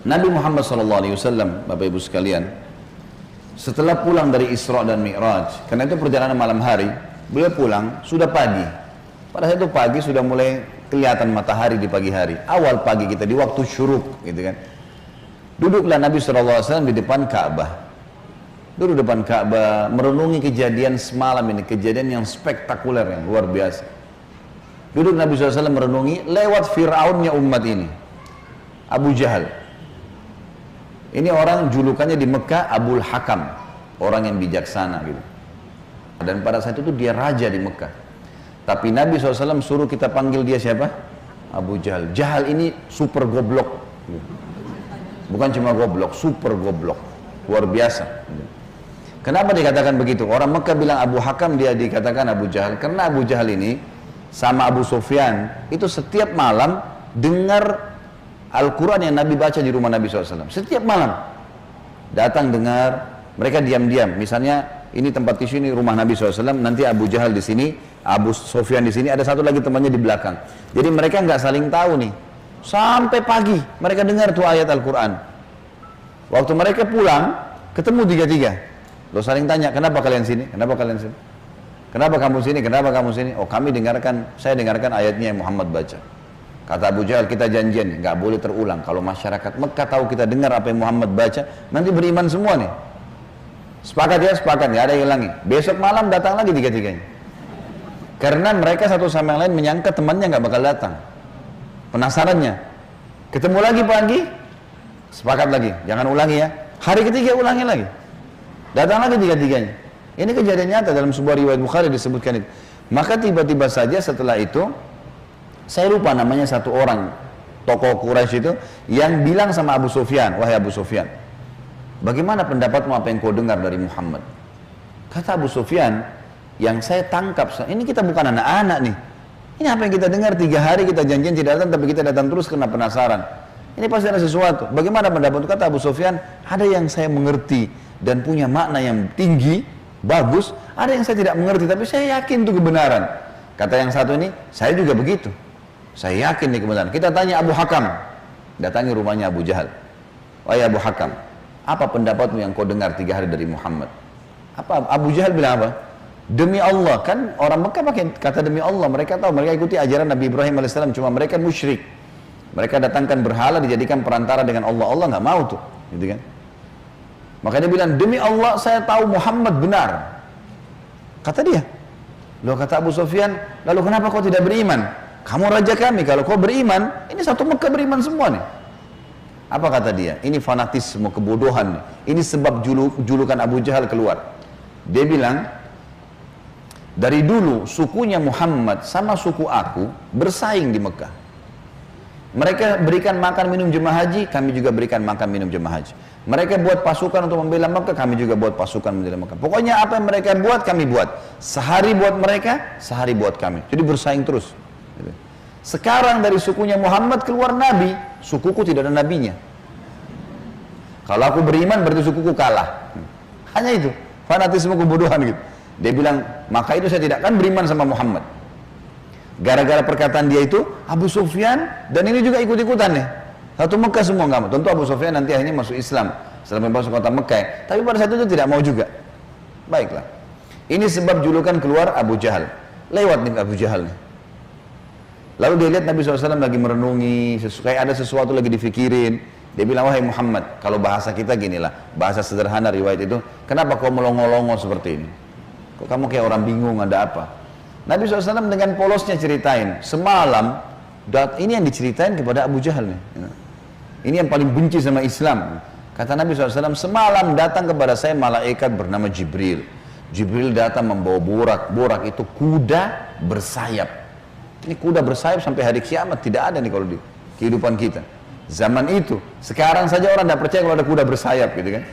Nabi Muhammad SAW, Bapak Ibu sekalian, setelah pulang dari Isra dan Mi'raj, karena itu perjalanan malam hari, beliau pulang sudah pagi. Pada saat itu pagi sudah mulai kelihatan matahari di pagi hari. Awal pagi kita di waktu syuruk, gitu kan. Duduklah Nabi SAW di depan Ka'bah. Duduk depan Ka'bah, merenungi kejadian semalam ini, kejadian yang spektakuler, yang luar biasa. Duduk Nabi SAW merenungi lewat Fir'aunnya umat ini, Abu Jahal. Ini orang julukannya di Mekah Abul Hakam, orang yang bijaksana gitu. Dan pada saat itu dia raja di Mekah. Tapi Nabi SAW suruh kita panggil dia siapa? Abu Jahal. Jahal ini super goblok. Bukan cuma goblok, super goblok. Luar biasa. Kenapa dikatakan begitu? Orang Mekah bilang Abu Hakam, dia dikatakan Abu Jahal. Karena Abu Jahal ini sama Abu Sufyan itu setiap malam dengar Al-Quran yang Nabi baca di rumah Nabi SAW. Setiap malam datang dengar, mereka diam-diam. Misalnya ini tempat tisu, ini rumah Nabi SAW, nanti Abu Jahal di sini, Abu Sufyan di sini, ada satu lagi temannya di belakang. Jadi mereka nggak saling tahu nih. Sampai pagi mereka dengar tuh ayat Al-Quran. Waktu mereka pulang, ketemu tiga-tiga. Lo saling tanya, kenapa kalian sini? Kenapa kalian sini? Kenapa kamu sini? Kenapa kamu sini? Oh, saya dengarkan ayatnya yang Muhammad baca. Kata Abu Jahal, kita janjian, nggak boleh terulang. Kalau masyarakat Mekah tahu kita dengar apa yang Muhammad baca, nanti beriman semua nih. Sepakat ya, sepakat, nggak ada yang hilangi. Besok malam datang lagi tiga-tiganya. Karena mereka satu sama yang lain menyangka temannya nggak bakal datang. Penasarannya. Ketemu lagi pagi, sepakat lagi, jangan ulangi ya. Hari ketiga ulangi lagi. Datang lagi tiga-tiganya. Ini kejadian nyata dalam sebuah riwayat Bukhari disebutkan itu. Maka tiba-tiba saja setelah itu, saya lupa namanya satu orang tokoh Quraisy itu yang bilang sama Abu Sufyan, wahai Abu Sufyan, bagaimana pendapatmu apa yang kau dengar dari Muhammad? Kata Abu Sufyan, yang saya tangkap, ini kita bukan anak-anak nih. Ini apa yang kita dengar 3 hari kita janjian tidak datang, tapi kita datang terus karena penasaran. Ini pasti ada sesuatu. Bagaimana pendapatmu? Kata Abu Sufyan, ada yang saya mengerti dan punya makna yang tinggi, bagus. Ada yang saya tidak mengerti, tapi saya yakin itu kebenaran. Kata yang satu ini, saya juga begitu. Saya yakin nih kebenaran. Kita tanya Abu Hakam, datangi rumahnya Abu Jahal. Wahai Abu Hakam, apa pendapatmu yang kau dengar 3 hari dari Muhammad? Apa Abu Jahal bilang apa? Demi Allah, kan orang Mekah pakai kata demi Allah. Mereka tahu, mereka ikuti ajaran Nabi Ibrahim AS. Cuma mereka musyrik. Mereka datangkan berhala, dijadikan perantara dengan Allah. Allah nggak mau tuh, gitu kan? Maka dia bilang, demi Allah saya tahu Muhammad benar. Kata dia. Loh, kata Abu Sufyan, lalu kenapa kau tidak beriman? Kamu raja kami, kalau kau beriman, ini satu Mekah beriman semua nih. Apa kata dia? Ini fanatisme, kebodohan nih. Ini sebab julukan Abu Jahal keluar. Dia bilang, dari dulu sukunya Muhammad sama suku aku bersaing di Mekah. Mereka berikan makan minum jemaah haji, kami juga berikan makan minum jemaah haji. Mereka buat pasukan untuk membela Mekah, kami juga buat pasukan membela Mekah. Pokoknya apa yang mereka buat, kami buat. Sehari buat mereka, sehari buat kami. Jadi bersaing terus. Sekarang dari sukunya Muhammad keluar Nabi, sukuku tidak ada nabinya. Kalau aku beriman berarti sukuku kalah. Hanya itu, fanatisme kebodohan gitu. Dia bilang, maka itu saya tidak akan beriman sama Muhammad. Gara-gara perkataan dia itu, Abu Sufyan dan ini juga ikut-ikutan nih. Satu Mekah semua nggak mau. Tentu Abu Sufyan nanti akhirnya masuk Islam setelah masuk kota Mekah. Tapi pada saat itu tidak mau juga. Baiklah. Ini sebab julukan keluar Abu Jahal. Lewat nih Abu Jahal nih. Lalu dia lihat Nabi SAW lagi merenungi, kayak ada sesuatu lagi difikirin. Dia bilang, wahai Muhammad, kalau bahasa kita ginilah, bahasa sederhana riwayat itu, kenapa kau melongo-longo seperti ini? Kok kamu kayak orang bingung, ada apa? Nabi SAW dengan polosnya ceritain, semalam, ini yang diceritain kepada Abu Jahal nih. Ini yang paling benci sama Islam. Kata Nabi SAW, semalam datang kepada saya malaikat bernama Jibril. Jibril datang membawa burak. Burak itu kuda bersayap. Ini kuda bersayap sampai hari kiamat tidak ada nih kalau di kehidupan kita. Zaman itu, sekarang saja orang tidak percaya kalau ada kuda bersayap gitu kan.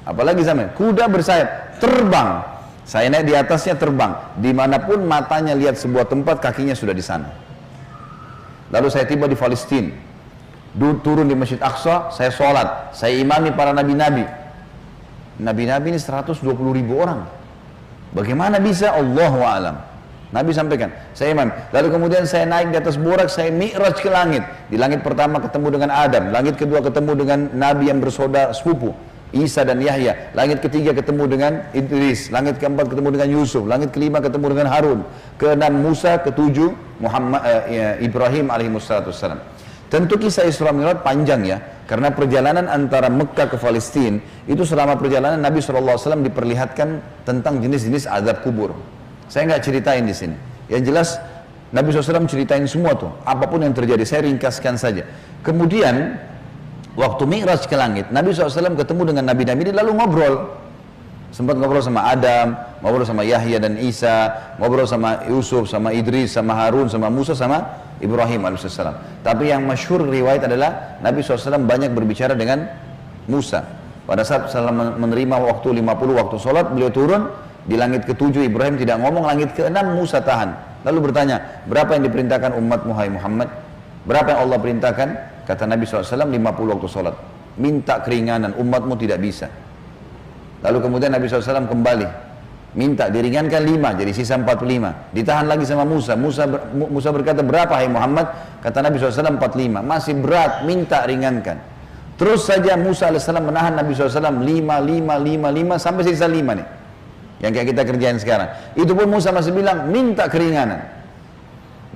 Apalagi zaman kuda bersayap, terbang. Saya naik di atasnya terbang. Dimanapun matanya lihat sebuah tempat, kakinya sudah di sana. Lalu saya tiba di Palestina. Turun di Masjid Aqsa, saya sholat. Saya imami para nabi-nabi. Nabi-nabi ini 120.000 orang. Bagaimana bisa? Allahu a'lam. Nabi sampaikan, saya imam. Lalu kemudian saya naik di atas burak, saya mi'raj ke langit. Di langit pertama ketemu dengan Adam, langit kedua ketemu dengan Nabi yang bersaudara sepupu, Isa dan Yahya. Langit ketiga ketemu dengan Idris, langit keempat ketemu dengan Yusuf, langit kelima ketemu dengan Harun, keenam Musa, ketujuh Ibrahim alaihissalam. Tentu kisah Isra Mi'raj panjang ya, karena perjalanan antara Mekah ke Palestina itu selama perjalanan Nabi SAW diperlihatkan tentang jenis-jenis azab kubur. Saya nggak ceritain di sini. Yang jelas Nabi SAW ceritain semua tuh, apapun yang terjadi. Saya ringkaskan saja. Kemudian waktu Mi'raj ke langit, Nabi SAW ketemu dengan Nabi-Nabi, lalu ngobrol. Sempat ngobrol sama Adam, ngobrol sama Yahya dan Isa, ngobrol sama Yusuf, sama Idris, sama Harun, sama Musa, sama Ibrahim alaihissalam. Tapi yang masyhur riwayat adalah Nabi SAW banyak berbicara dengan Musa. Pada saat menerima waktu 50 waktu sholat, beliau turun di langit ke-7, Ibrahim tidak ngomong, langit ke-6 Musa tahan. Lalu bertanya, berapa yang diperintahkan umatmu hai Muhammad? Berapa yang Allah perintahkan? Kata Nabi SAW, 50 waktu sholat. Minta keringanan, umatmu tidak bisa. Lalu kemudian Nabi SAW kembali, minta diringankan 5, jadi sisa 45. Ditahan lagi sama Musa. Musa berkata, berapa hai Muhammad? Kata Nabi SAW, 45. Masih berat, minta ringankan. Terus saja Musa AS menahan Nabi SAW 5 sampai sisa 5 nih. Yang kayak kita kerjain sekarang. Itu pun Musa masih bilang, minta keringanan.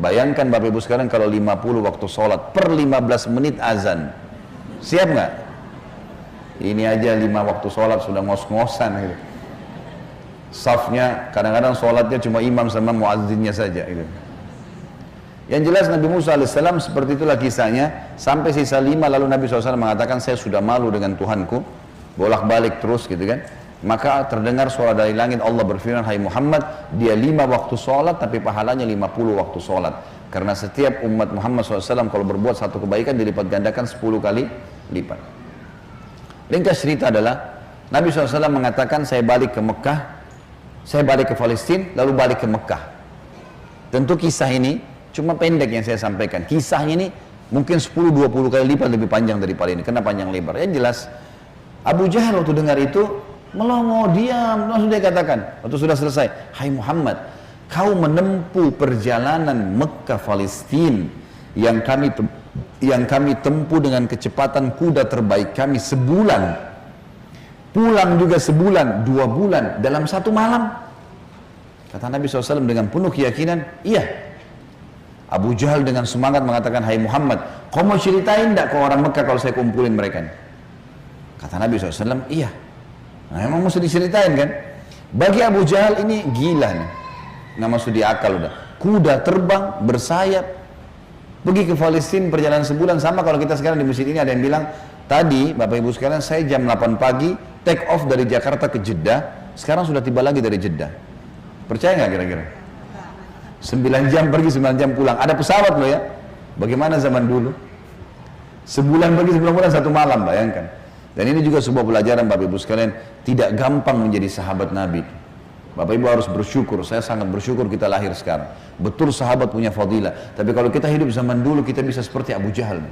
Bayangkan Bapak Ibu sekarang kalau 50 waktu sholat, per 15 menit azan. Siap nggak? Ini aja 5 waktu sholat sudah ngos-ngosan gitu. Safnya, kadang-kadang sholatnya cuma imam sama muazzinnya saja gitu. Yang jelas Nabi Musa AS seperti itulah kisahnya. Sampai sisa 5 lalu Nabi SAW mengatakan, saya sudah malu dengan Tuhanku. Bolak-balik terus gitu kan. Maka terdengar suara dari langit, Allah berfirman, hai Muhammad, dia 5 waktu sholat tapi pahalanya 50 waktu sholat. Karena setiap umat Muhammad SAW kalau berbuat satu kebaikan dilipat gandakan 10 kali lipat. Ringkas cerita adalah Nabi SAW mengatakan, saya balik ke Mekah, saya balik ke Palestina, lalu balik ke Mekah. Tentu kisah ini cuma pendek yang saya sampaikan. Kisahnya ini mungkin 10-20 kali lipat lebih panjang daripada ini, karena panjang lebar. Yang jelas Abu Jahal waktu dengar itu melongo, diam, langsung dia katakan waktu sudah selesai, hai Muhammad, kau menempuh perjalanan Mekah Palestina yang kami tempuh dengan kecepatan kuda terbaik kami sebulan, pulang juga sebulan, 2 bulan dalam 1 malam. Kata Nabi SAW dengan penuh keyakinan, iya. Abu Jahal dengan semangat mengatakan, hai Muhammad, kau mau ceritain tidak ke orang Mekah kalau saya kumpulin mereka? Kata Nabi SAW, iya. Nah, emang mesti diceritain kan? Bagi Abu Jahal ini gila nih, nggak masuk di akal udah. Kuda terbang bersayap pergi ke Palestina perjalanan sebulan. Sama kalau kita sekarang di masjid ini ada yang bilang, tadi Bapak Ibu sekalian saya jam 8 pagi take off dari Jakarta ke Jeddah, sekarang sudah tiba lagi dari Jeddah. Percaya nggak kira-kira? 9 jam pergi, 9 jam pulang. Ada pesawat loh ya. Bagaimana zaman dulu? Sebulan pergi, 9 bulan, 1 malam, bayangkan. Dan ini juga sebuah pelajaran Bapak Ibu sekalian, tidak gampang menjadi sahabat Nabi. Bapak Ibu harus bersyukur, saya sangat bersyukur kita lahir sekarang. Betul sahabat punya fadilah, tapi kalau kita hidup zaman dulu kita bisa seperti Abu Jahal.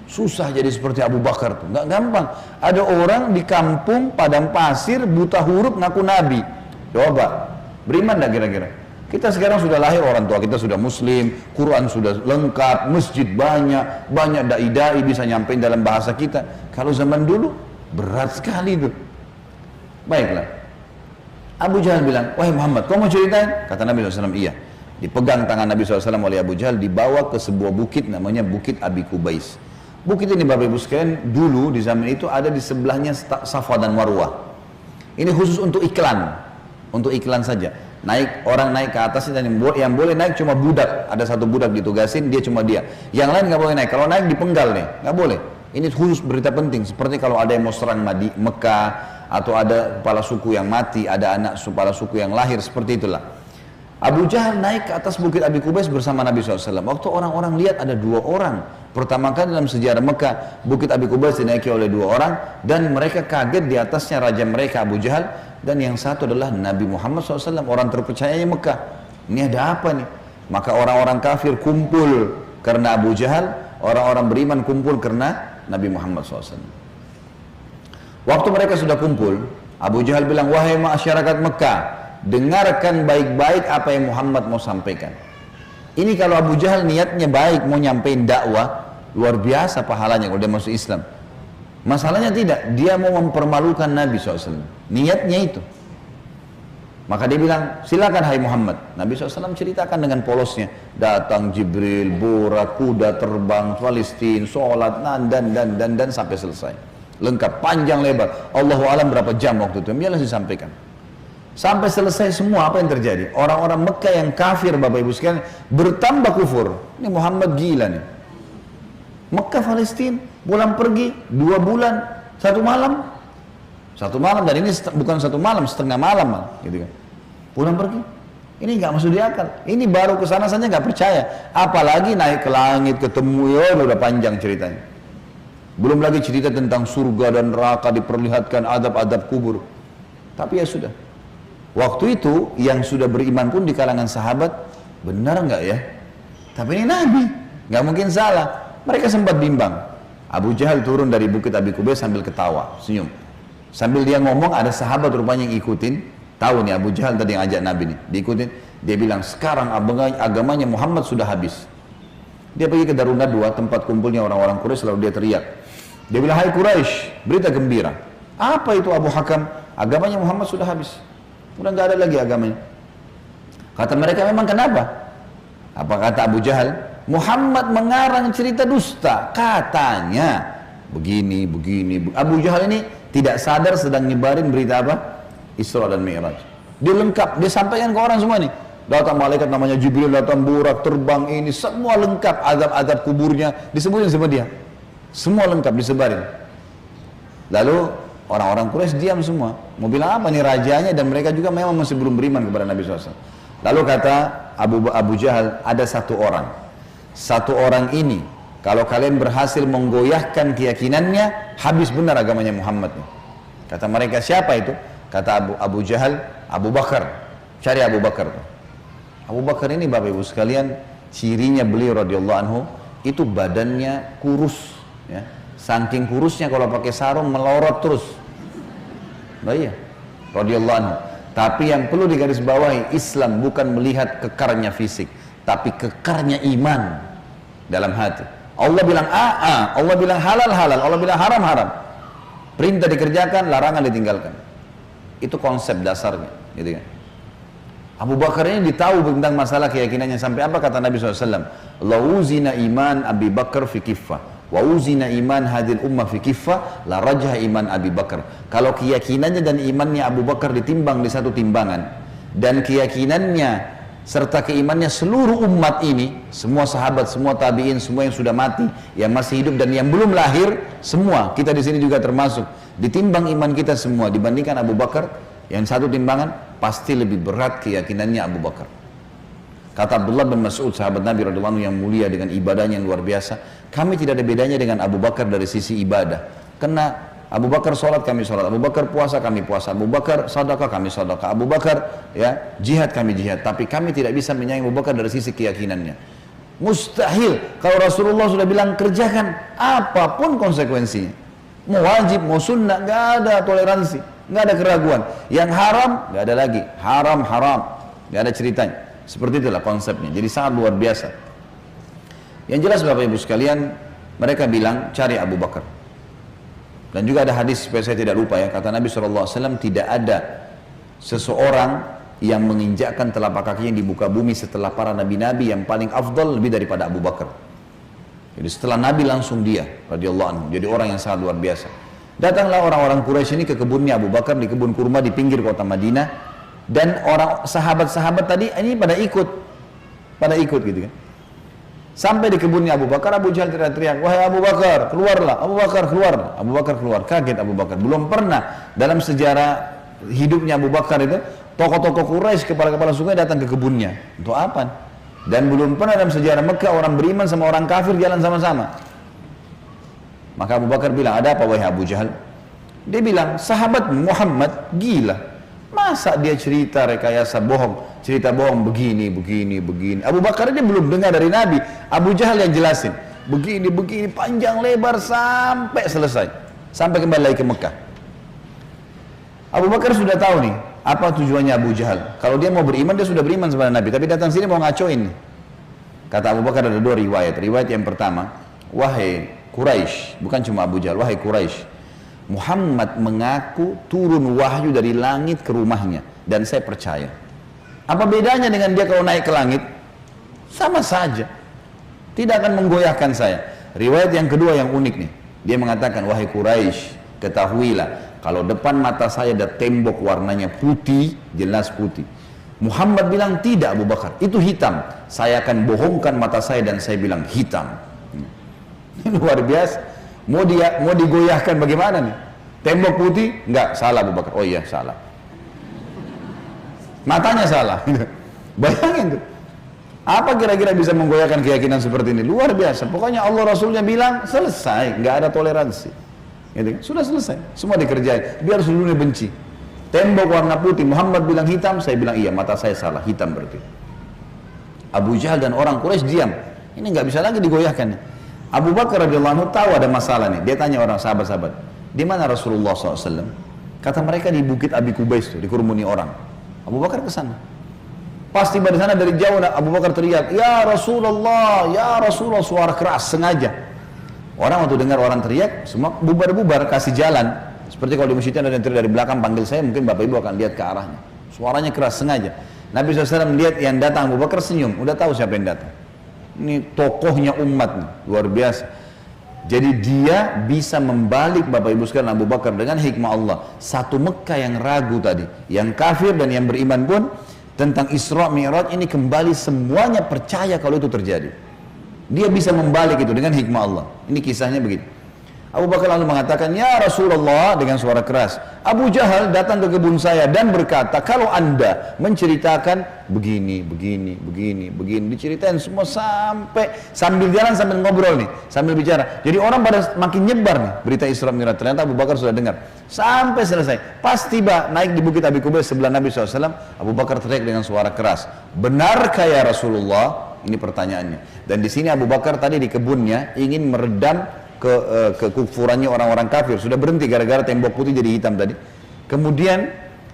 Susah jadi seperti Abu Bakar tuh, nggak gampang. Ada orang di kampung padang pasir buta huruf ngaku Nabi. Coba, beriman nggak kira-kira? Kita sekarang sudah lahir, orang tua kita sudah muslim, Quran sudah lengkap, masjid banyak, banyak dai-dai bisa nyampein dalam bahasa kita. Kalau zaman dulu, berat sekali itu. Baiklah. Abu Jahal bilang, wahai Muhammad, kau mau ceritain? Kata Nabi SAW, iya. Dipegang tangan Nabi SAW oleh Abu Jahal, dibawa ke sebuah bukit namanya Bukit Abi Kubais. Bukit ini Bapak Ibu sekalian, dulu di zaman itu ada di sebelahnya Safa dan Marwah. Ini khusus untuk iklan saja. Orang naik ke atas dan yang boleh naik cuma budak. Ada satu budak ditugasin, dia cuma dia. Yang lain nggak boleh naik. Kalau naik dipenggal nih, nggak boleh. Ini khusus berita penting. Seperti kalau ada yang mau serang Mekah atau ada kepala suku yang mati, ada anak kepala suku yang lahir, seperti itulah. Abu Jahal naik ke atas Bukit Abi Kubais bersama Nabi SAW. Waktu orang-orang lihat ada 2 orang. Pertama kali dalam sejarah Mekah, Bukit Abi Kubais dinaiki oleh 2 orang dan mereka kaget, di atasnya raja mereka Abu Jahal dan yang satu adalah Nabi Muhammad SAW, orang terpercayanya Mekah. Ini ada apa nih? Maka orang-orang kafir kumpul karena Abu Jahal, orang-orang beriman kumpul karena Nabi Muhammad SAW. Waktu mereka sudah kumpul, Abu Jahal bilang, wahai masyarakat Mekah, dengarkan baik-baik apa yang Muhammad mau sampaikan. Ini kalau Abu Jahal niatnya baik, mau nyampein dakwah, luar biasa pahalanya kalau dia masuk Islam. Masalahnya tidak, dia mau mempermalukan Nabi SAW. Niatnya itu. Maka dia bilang, silakan hai Muhammad. Nabi SAW ceritakan dengan polosnya. Datang Jibril, borak, kuda terbang, Palestina, sholat, dan sampai selesai. Lengkap, panjang lebar. Allahu alam berapa jam waktu itu. Biarlah disampaikan. Sampai selesai semua, apa yang terjadi? Orang-orang Mekah yang kafir, Bapak Ibu sekalian, bertambah kufur. Ini Muhammad gila nih. Mekah, Palestina, pulang pergi 2 bulan, 1 malam. 1 malam, dan ini bukan 1 malam, setengah malam malah, gitu kan. Pulang pergi. Ini nggak masuk di akal. Ini baru ke sana saja nggak percaya. Apalagi naik ke langit, ketemu, ya udah panjang ceritanya. Belum lagi cerita tentang surga dan neraka, diperlihatkan adab-adab kubur. Tapi ya sudah. Waktu itu yang sudah beriman pun di kalangan sahabat, benar nggak ya? Tapi ini Nabi, nggak mungkin salah. Mereka sempat bimbang. Abu Jahal turun dari bukit Abi Qubais sambil ketawa, senyum. Sambil dia ngomong, ada sahabat rupanya yang ikutin. Tahu nih Abu Jahal tadi yang ajak Nabi nih, diikutin. Dia bilang, sekarang agamanya Muhammad sudah habis. Dia pergi ke Darun Nadwa, tempat kumpulnya orang-orang Quraisy, lalu dia teriak. Dia bilang, hai Quraisy, berita gembira. Apa itu Abu Hakam? Agamanya Muhammad sudah habis. Udah nggak ada lagi agamanya. Kata mereka, memang kenapa? Apa kata Abu Jahal? Muhammad mengarang cerita dusta. Katanya begini. Abu Jahal ini tidak sadar sedang nyebarin berita apa? Isra dan Mi'raj. Dia lengkap, dia sampaikan ke orang semua nih. Datang malaikat namanya Jibril, datang burak, terbang ini, semua lengkap. Adab-adab kuburnya disebutin sama dia. Semua lengkap disebarin. Lalu orang-orang Quraisy diam semua. Mau bilang apa nih rajanya, dan mereka juga memang masih belum beriman kepada Nabi SAW. Lalu kata Abu Jahal, ada satu orang. Satu orang ini, kalau kalian berhasil menggoyahkan keyakinannya, habis benar agamanya Muhammad. Kata mereka, siapa itu? Kata Abu Jahal, Abu Bakar. Cari Abu Bakar. Abu Bakar ini Bapak Ibu sekalian, cirinya beliau radhiyallahu anhu, itu badannya kurus. Ya. Saking kurusnya kalau pakai sarung melorot terus. Nah iya, radhiyallahu anhu. Tapi yang perlu digarisbawahi, Islam bukan melihat kekarnya fisik, tapi kekarnya iman dalam hati. Allah bilang Allah bilang halal, Allah bilang haram. Perintah dikerjakan, larangan ditinggalkan. Itu konsep dasarnya, gitu kan. Abu Bakar ini ditahu tentang masalah keyakinannya sampai apa kata Nabi SAW. La uzina iman Abi Bakar fi kiffah, wa uzina iman hadil ummah fi kiffah, la rajah iman Abi Bakar. Kalau keyakinannya dan imannya Abu Bakar ditimbang di satu timbangan, dan keyakinannya serta keimannya seluruh umat ini, semua sahabat, semua tabi'in, semua yang sudah mati, yang masih hidup dan yang belum lahir, semua kita di sini juga termasuk. Ditimbang iman kita semua dibandingkan Abu Bakar, yang satu timbangan pasti lebih berat keyakinannya Abu Bakar. Kata Abdullah bin Mas'ud, sahabat Nabi radhiyallahu anhu yang mulia dengan ibadahnya yang luar biasa, kami tidak ada bedanya dengan Abu Bakar dari sisi ibadah. Karena Abu Bakar sholat, kami sholat. Abu Bakar puasa, kami puasa. Abu Bakar sedekah, kami sedekah. Abu Bakar ya jihad, kami jihad. Tapi kami tidak bisa menyaingi Abu Bakar dari sisi keyakinannya. Mustahil. Kalau Rasulullah sudah bilang kerjakan apapun konsekuensinya. Mau wajib, mau sunnah, nggak ada toleransi, nggak ada keraguan. Yang haram, nggak ada lagi. Haram, nggak ada ceritanya. Seperti itulah konsepnya. Jadi sangat luar biasa. Yang jelas Bapak Ibu sekalian, mereka bilang cari Abu Bakar. Dan juga ada hadis supaya saya tidak lupa ya, kata Nabi SAW, tidak ada seseorang yang menginjakkan telapak kakinya di muka bumi setelah para nabi-nabi yang paling afdal lebih daripada Abu Bakar. Jadi setelah Nabi langsung dia radhiyallahu anhu, jadi orang yang sangat luar biasa. Datanglah orang-orang Quraisy ini ke kebunnya Abu Bakar, di kebun kurma di pinggir kota Madinah, dan orang sahabat-sahabat tadi ini pada ikut gitu kan. Sampai di kebunnya Abu Bakar, Abu Jahal teriak-teriak, wahai Abu Bakar, keluarlah. Abu Bakar keluar. Abu Bakar keluar, kaget Abu Bakar. Belum pernah dalam sejarah hidupnya Abu Bakar itu, tokoh-tokoh Quraisy, kepala-kepala suku datang ke kebunnya. Untuk apa? Dan belum pernah dalam sejarah Mekah orang beriman sama orang kafir jalan sama-sama. Maka Abu Bakar bilang, ada apa wahai Abu Jahal? Dia bilang, sahabat Muhammad gila. Masa dia cerita rekayasa bohong, cerita bohong begini. Abu Bakar dia belum dengar dari Nabi. Abu Jahal yang jelasin. Begini, panjang lebar sampai selesai. Sampai kembali lagi ke Mekah. Abu Bakar sudah tahu nih, Apa tujuannya Abu Jahal? Kalau dia mau beriman, dia sudah beriman kepada Nabi, tapi datang sini mau ngacoin. Kata Abu Bakar ada dua riwayat. Riwayat yang pertama, wahai Quraisy, bukan cuma Abu Jahal, wahai Quraisy, Muhammad mengaku turun wahyu dari langit ke rumahnya, dan saya percaya. Apa bedanya dengan dia kalau naik ke langit? Sama saja, tidak akan menggoyahkan saya. Riwayat yang kedua yang unik nih, dia mengatakan, wahai Quraisy, ketahuilah, kalau depan mata saya ada tembok warnanya putih, jelas putih. Muhammad bilang tidak Abu Bakar, itu hitam. Saya akan bohongkan mata saya dan saya bilang hitam. Ini luar biasa. Mau digoyahkan bagaimana nih? Tembok putih? Enggak, salah Abu Bakar. Oh iya, salah. Matanya salah. Bayangin tuh. Apa kira-kira bisa menggoyahkan keyakinan seperti ini? Luar biasa. Pokoknya Allah Rasulnya bilang selesai, nggak ada toleransi. Gitu kan? Sudah selesai, semua dikerjain. Biar seluruhnya benci. Tembok warna putih, Muhammad bilang hitam, saya bilang iya, mata saya salah, hitam berarti. Abu Jahal dan orang Quraisy diam. Ini nggak bisa lagi digoyahkan. Abu Bakar radhiyallahu anhu tahu ada masalah nih. Dia tanya orang sahabat-sahabat, di mana Rasulullah SAW? Kata mereka di Bukit Abi Kubais tuh, dikerumuni orang. Abu Bakar ke sana. Pas tiba di sana dari jauh, Abu Bakar teriak, ya Rasulullah, suara keras sengaja. Orang waktu dengar orang teriak, semua bubar-bubar, kasih jalan. Seperti kalau di masjidnya ada yang teriak dari belakang, panggil saya, mungkin Bapak Ibu akan lihat ke arahnya. Suaranya keras, sengaja. Nabi SAW melihat yang datang, Abu Bakar senyum, udah tahu siapa yang datang. Ini tokohnya umat nih, luar biasa. Jadi dia bisa membalik Bapak Ibu sekalian Abu Bakar dengan hikmah Allah. Satu Mekah yang ragu tadi, yang kafir dan yang beriman pun, tentang Isra Mi'raj ini kembali semuanya percaya kalau itu terjadi. Dia bisa membalik itu dengan hikmah Allah. Ini kisahnya begitu. Abu Bakar lalu mengatakan, ya Rasulullah, dengan suara keras, Abu Jahal datang ke kebun saya dan berkata, kalau anda menceritakan begini, diceritain semua sambil jalan sambil ngobrol nih, sambil bicara. Jadi orang pada makin nyebar nih berita Isra Mi'raj. Ternyata Abu Bakar sudah dengar sampai selesai. Pas tiba naik di Bukit Abi Kubais sebelah Nabi SAW, Abu Bakar teriak dengan suara keras, benarkah ya Rasulullah? Ini pertanyaannya. Dan di sini Abu Bakar tadi di kebunnya ingin meredam kekufurannya orang-orang kafir. Sudah berhenti gara-gara tembok putih jadi hitam tadi. Kemudian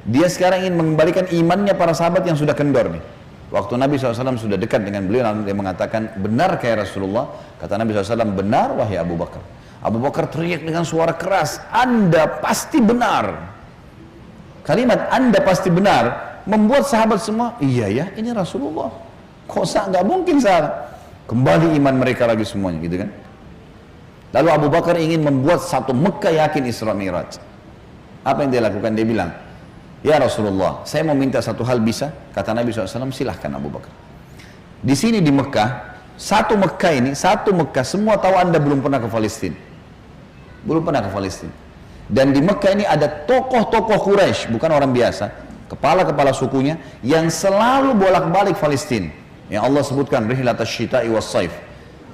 dia sekarang ingin mengembalikan imannya para sahabat yang sudah kendor nih. Waktu Nabi SAW sudah dekat dengan beliau, lalu dia mengatakan, benar kayak Rasulullah? Kata Nabi SAW, benar wahai Abu Bakar. Abu Bakar teriak dengan suara keras, Anda pasti benar. Kalimat Anda pasti benar membuat sahabat semua, iya ya, ini Rasulullah. Kok nggak mungkin salah. Kembali iman mereka lagi semuanya, gitu kan? Lalu Abu Bakar ingin membuat satu Mekah yakin Isra Mi'raj. Apa yang dia lakukan? Dia bilang, ya Rasulullah, saya mau minta satu hal bisa? Kata Nabi SAW, silahkan Abu Bakar. Di sini di Mekah, satu Mekah, semua tahu Anda belum pernah ke Palestina. Belum pernah ke Palestina. Dan di Mekah ini ada tokoh-tokoh Quraisy, bukan orang biasa, kepala-kepala sukunya, yang selalu bolak-balik Palestina. Yang Allah sebutkan, rihlatas syita'i was saif,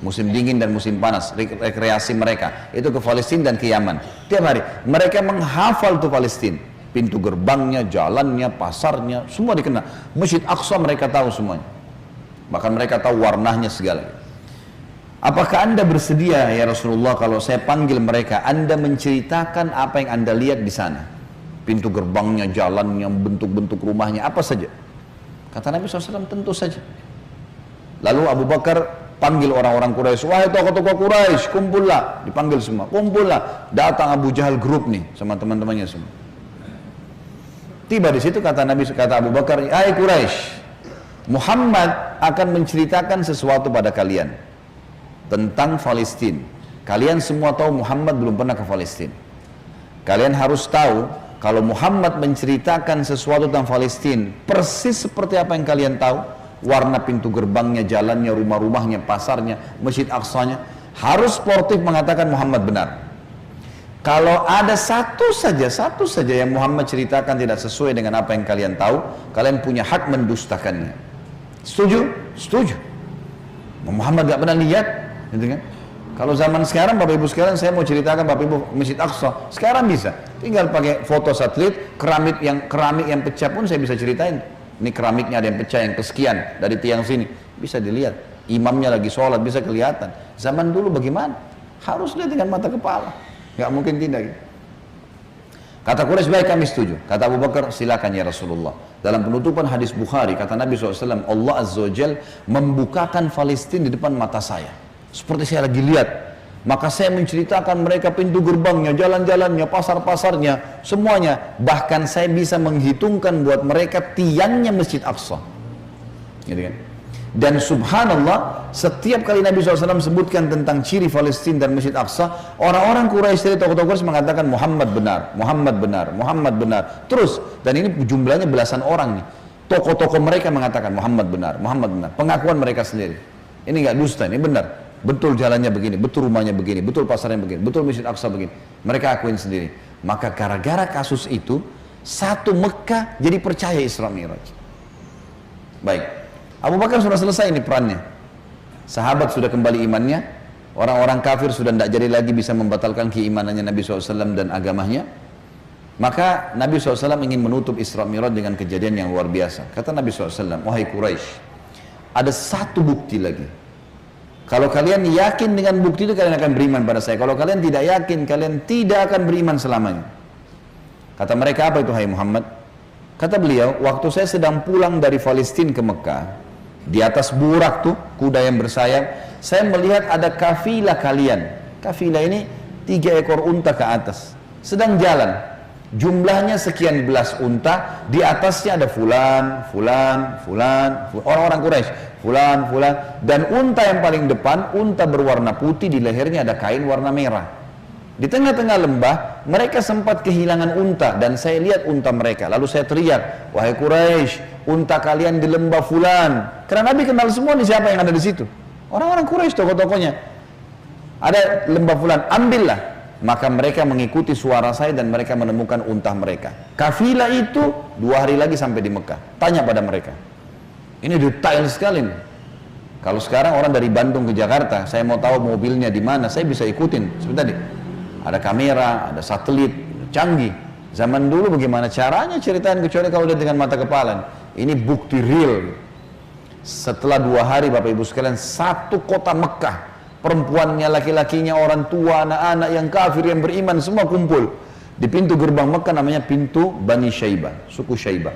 musim dingin dan musim panas, rekreasi mereka itu ke Palestina dan ke Yaman. Tiap hari mereka menghafal tuh Palestina, pintu gerbangnya, jalannya, pasarnya, semua dikenal. Masjid Aqsa mereka tahu semuanya, bahkan mereka tahu warnanya segala. Apakah Anda bersedia ya Rasulullah kalau saya panggil mereka, Anda menceritakan apa yang Anda lihat di sana, pintu gerbangnya, jalannya, bentuk-bentuk rumahnya, apa saja? Kata Nabi SAW, tentu saja. Lalu Abu Bakar panggil orang-orang Quraisy, wahai tokoh-tokoh Quraisy, kumpullah. Dipanggil semua, kumpullah. Datang Abu Jahal grup nih sama teman-temannya semua. Tiba di situ kata Abu Bakar, hai Quraisy, Muhammad akan menceritakan sesuatu pada kalian tentang Palestina. Kalian semua tahu Muhammad belum pernah ke Palestina. Kalian harus tahu kalau Muhammad menceritakan sesuatu tentang Palestina persis seperti apa yang kalian tahu, warna pintu gerbangnya, jalannya, rumah-rumahnya, pasarnya, Masjid Aqsanya, harus sportif mengatakan Muhammad benar. Kalau ada satu saja yang Muhammad ceritakan tidak sesuai dengan apa yang kalian tahu, kalian punya hak mendustakannya. Setuju? Setuju. Muhammad gak pernah lihat, gitu kan? Kalau zaman sekarang, Bapak Ibu sekalian, saya mau ceritakan Bapak Ibu Masjid Aqsa, sekarang bisa. Tinggal pakai foto satelit, keramik yang pecah pun saya bisa ceritain. Ini keramiknya ada yang pecah, yang kesekian dari tiang sini, bisa dilihat. Imamnya lagi sholat, bisa kelihatan. Zaman dulu bagaimana? Harus lihat dengan mata kepala, nggak mungkin tidak. Kata Quraisy, baik kami setuju. Kata Abu Bakar, silakan ya Rasulullah. Dalam penutupan hadis Bukhari, kata Nabi SAW, Allah Azza wa Jal membukakan Palestina di depan mata saya. Seperti saya lagi lihat. Maka saya menceritakan mereka pintu gerbangnya, jalan-jalannya, pasar-pasarnya, semuanya. Bahkan saya bisa menghitungkan buat mereka tiangnya Masjid Aqsa. Gitu kan? Dan subhanallah, setiap kali Nabi SAW sebutkan tentang ciri Palestina dan Masjid Aqsa, orang-orang Quraisy dari tokoh-tokoh Quraisy mengatakan Muhammad benar, Muhammad benar, Muhammad benar. Terus, dan ini jumlahnya belasan orang nih. Tokoh-tokoh mereka mengatakan Muhammad benar, Muhammad benar. Pengakuan mereka sendiri. Ini nggak dusta, ini benar. Betul jalannya begini, betul rumahnya begini, betul pasarnya begini, betul Masjid Aqsa begini. Mereka akuin sendiri. Maka gara-gara kasus itu, satu Mekah jadi percaya Isra Mi'raj. Baik. Abu Bakar sudah selesai ini perannya. Sahabat sudah kembali imannya. Orang-orang kafir sudah tidak jadi lagi bisa membatalkan keimanannya Nabi SAW dan agamanya. Maka Nabi SAW ingin menutup Isra Mi'raj dengan kejadian yang luar biasa. Kata Nabi SAW, wahai Quraisy, ada satu bukti lagi. Kalau kalian yakin dengan bukti itu, kalian akan beriman pada saya. Kalau kalian tidak yakin, kalian tidak akan beriman selamanya. Kata mereka, apa itu hai Muhammad? Kata beliau, waktu saya sedang pulang dari Palestina ke Mekah, di atas burak tuh, kuda yang bersayap, saya melihat ada kafilah kalian. Kafilah ini 3 ekor unta ke atas, sedang jalan. Jumlahnya sekian belas unta, di atasnya ada fulan, orang-orang Quraisy, fulan, dan unta yang paling depan, unta berwarna putih, di lehernya ada kain warna merah. Di tengah-tengah lembah, mereka sempat kehilangan unta, dan saya lihat unta mereka. Lalu saya teriak, wahai Quraisy, unta kalian di lembah fulan. Karena Nabi kenal semua nih siapa yang ada di situ. Orang-orang Quraisy, tokoh-tokohnya. Ada lembah fulan, ambillah. Maka mereka mengikuti suara saya dan mereka menemukan unta mereka. Kafilah itu 2 hari lagi sampai di Mekah. Tanya pada mereka. Ini detail sekali nih. Kalau sekarang orang dari Bandung ke Jakarta, saya mau tahu mobilnya di mana, saya bisa ikutin. Seperti tadi, ada kamera, ada satelit, canggih. Zaman dulu bagaimana caranya ceritain, kecuali kalau lihat dengan mata kepala. Ini bukti real. Setelah 2 hari Bapak Ibu sekalian, satu kota Mekah, perempuannya, laki-lakinya, orang tua, anak-anak yang kafir, yang beriman, semua kumpul di pintu gerbang Mekah, namanya pintu Bani Syaibah, suku Syaibah.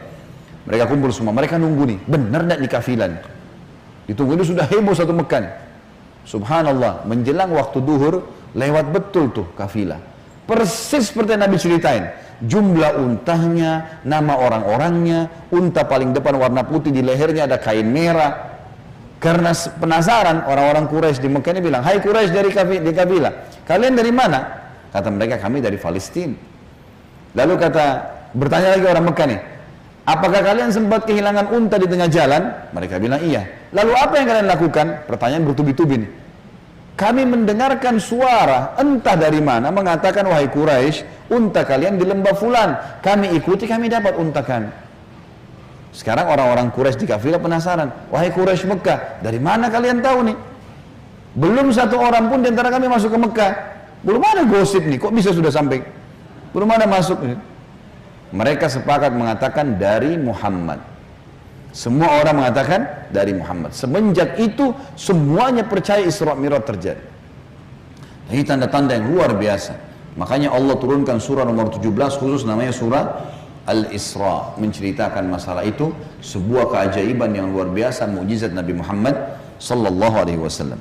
Mereka kumpul semua, mereka nunggu nih, benar tidak nih kafilah? Ditunggu, ini sudah heboh satu Mekah nih. Subhanallah, menjelang waktu duhur, lewat betul tuh kafilah. Persis seperti yang Nabi ceritain. Jumlah untanya, nama orang-orangnya, unta paling depan warna putih, di lehernya ada kain merah. Karena penasaran, orang-orang Quraisy di Mekah ini bilang, hai Quraisy dari kafilah, kalian dari mana? Kata mereka, kami dari Palestina. Lalu bertanya lagi orang Mekah nih, apakah kalian sempat kehilangan unta di tengah jalan? Mereka bilang iya. Lalu apa yang kalian lakukan? Pertanyaan bertubi-tubi nih. Kami mendengarkan suara entah dari mana mengatakan, wahai Quraisy, unta kalian di lembah fulan. Kami ikuti, kami dapat unta kami. Sekarang orang-orang Quraisy di kafilah penasaran, wahai Quraisy Mekah, dari mana kalian tahu nih? Belum satu orang pun di antara kami masuk ke Mekah. Belum ada gosip nih, kok bisa sudah sampai? Belum ada masuk. Mereka sepakat mengatakan dari Muhammad. Semua orang mengatakan dari Muhammad. Semenjak itu semuanya percaya Isra Mi'raj terjadi. Ini tanda-tanda yang luar biasa. Makanya Allah turunkan surah nomor 17 khusus namanya surah Al-Isra, menceritakan masalah itu, sebuah keajaiban yang luar biasa, mukjizat Nabi Muhammad sallallahu alaihi wasallam.